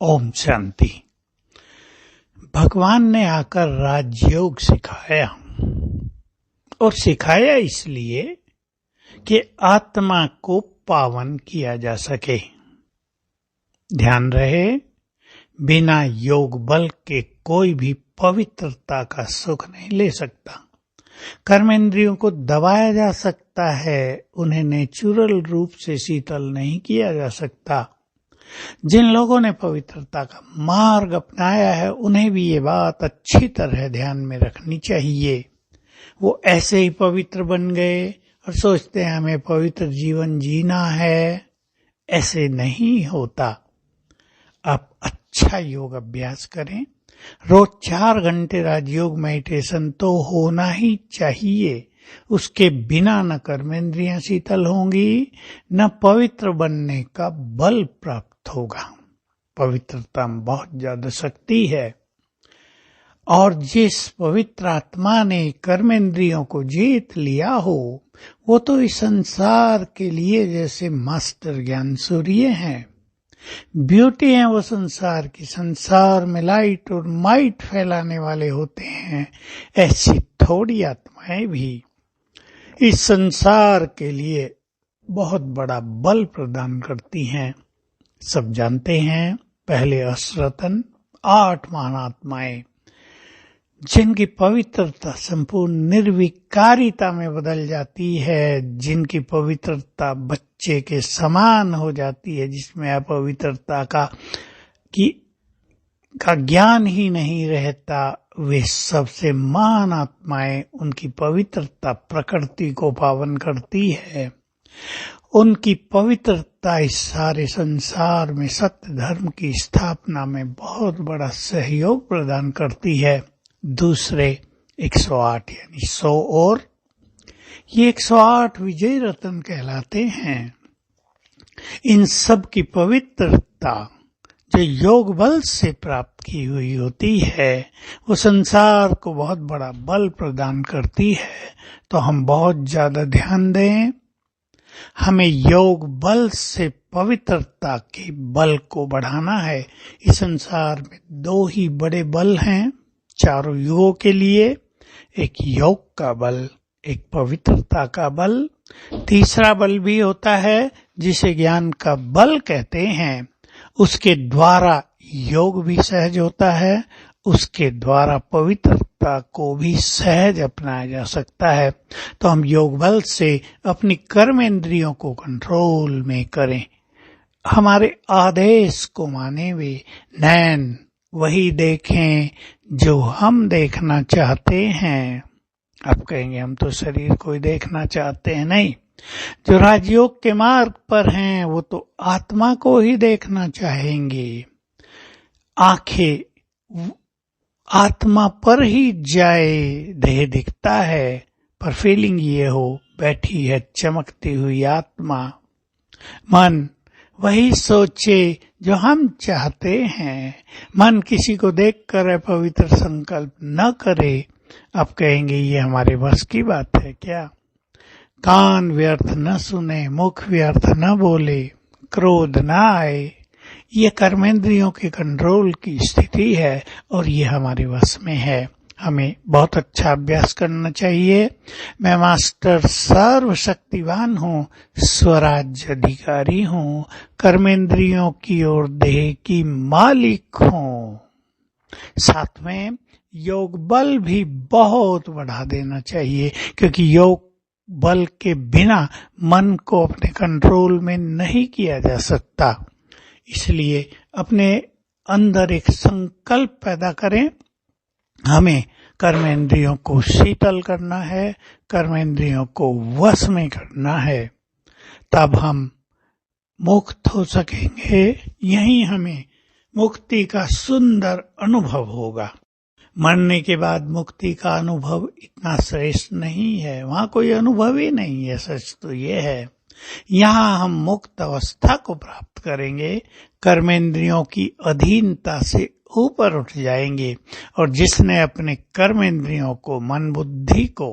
ओम शांति। भगवान ने आकर राजयोग सिखाया और सिखाया इसलिए कि आत्मा को पावन किया जा सके। ध्यान रहे, बिना योग बल के कोई भी पवित्रता का सुख नहीं ले सकता। कर्मेंद्रियों को दबाया जा सकता है, उन्हें नेचुरल रूप से शीतल नहीं किया जा सकता। जिन लोगों ने पवित्रता का मार्ग अपनाया है उन्हें भी ये बात अच्छी तरह ध्यान में रखनी चाहिए। वो ऐसे ही पवित्र बन गए और सोचते हैं हमें पवित्र जीवन जीना है। ऐसे नहीं होता। आप अच्छा योग अभ्यास करें। रोज 4 घंटे राजयोग मेडिटेशन तो होना ही चाहिए। उसके बिना न कर्मेंद्रियां शीतल होंगी, न पवित्र बनने का बल प्राप्त होगा। पवित्रता में बहुत ज्यादा शक्ति है और जिस पवित्र आत्मा ने कर्मेंद्रियों को जीत लिया हो, वो तो इस संसार के लिए जैसे मास्टर ज्ञान सूर्य हैं। ब्यूटी है वो संसार की, संसार में लाइट और माइट फैलाने वाले होते हैं। ऐसी थोड़ी आत्माएं भी इस संसार के लिए बहुत बड़ा बल प्रदान करती हैं। सब जानते हैं, पहले अश्रतन 8 महान आत्माएं जिनकी पवित्रता संपूर्ण निर्विकारिता में बदल जाती है, जिनकी पवित्रता बच्चे के समान हो जाती है, जिसमें अपवित्रता का ज्ञान ही नहीं रहता। वे सबसे महान आत्माएं, उनकी पवित्रता प्रकृति को पावन करती है। उनकी पवित्रता इस सारे संसार में सत्य धर्म की स्थापना में बहुत बड़ा सहयोग प्रदान करती है। दूसरे 108 यानी 100 और ये 108 विजय रत्न कहलाते हैं। इन सब की पवित्रता जो योग बल से प्राप्त की हुई होती है, वो संसार को बहुत बड़ा बल प्रदान करती है। तो हम बहुत ज्यादा ध्यान दें। हमें योग बल से पवित्रता के बल को बढ़ाना है। इस संसार में 2 ही बड़े बल हैं चारों युगों के लिए, एक योग का बल, एक पवित्रता का बल। तीसरा बल भी होता है जिसे ज्ञान का बल कहते हैं। उसके द्वारा योग भी सहज होता है, उसके द्वारा पवित्रता को भी सहज अपनाया जा सकता है। तो हम योग बल से अपनी कर्मेंद्रियों को कंट्रोल में करें। हमारे आदेश को माने वे नैन वही देखें जो हम देखना चाहते हैं। आप कहेंगे हम तो शरीर को ही देखना चाहते हैं। नहीं, जो राजयोग के मार्ग पर हैं वो तो आत्मा को ही देखना चाहेंगे। आंखें आत्मा पर ही जाए, देह दिखता है पर फीलिंग ये हो बैठी है चमकती हुई आत्मा। मन वही सोचे जो हम चाहते हैं। मन किसी को देखकर पवित्र संकल्प न करे। आप कहेंगे ये हमारे बस की बात है क्या? कान व्यर्थ न सुने, मुख व्यर्थ न बोले, क्रोध न आए। ये कर्मेंद्रियों के कंट्रोल की स्थिति है और ये हमारे वश में है। हमें बहुत अच्छा अभ्यास करना चाहिए। मैं मास्टर सर्वशक्तिवान हूँ, स्वराज्य अधिकारी हूँ, कर्मेंद्रियों की और देह की मालिक हूँ। साथ में योग बल भी बहुत बढ़ा देना चाहिए, क्योंकि योग बल के बिना मन को अपने कंट्रोल में नहीं किया जा सकता। इसलिए अपने अंदर एक संकल्प पैदा करें। हमें कर्मेंद्रियों को शीतल करना है, कर्मेंद्रियों को वश में करना है, तब हम मुक्त हो सकेंगे। यही हमें मुक्ति का सुंदर अनुभव होगा। मरने के बाद मुक्ति का अनुभव इतना श्रेष्ठ नहीं है, वहां कोई अनुभव ही नहीं है। सच तो ये है, यहाँ हम मुक्त अवस्था को प्राप्त करेंगे, कर्मेंद्रियों की अधीनता से ऊपर उठ जाएंगे। और जिसने अपने कर्मेंद्रियों को, मन बुद्धि को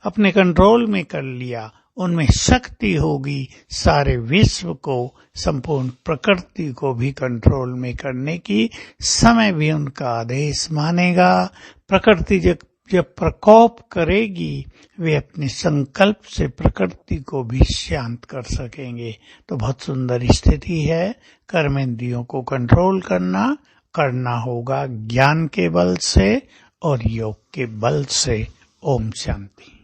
अपने कंट्रोल में कर लिया, उनमें शक्ति होगी सारे विश्व को, संपूर्ण प्रकृति को भी कंट्रोल में करने की। समय भी उनका आदेश मानेगा। प्रकृति जब प्रकोप करेगी, वे अपने संकल्प से प्रकृति को भी शांत कर सकेंगे। तो बहुत सुंदर स्थिति है। कर्मेंद्रियों को कंट्रोल करना होगा ज्ञान के बल से और योग के बल से। ओम शांति।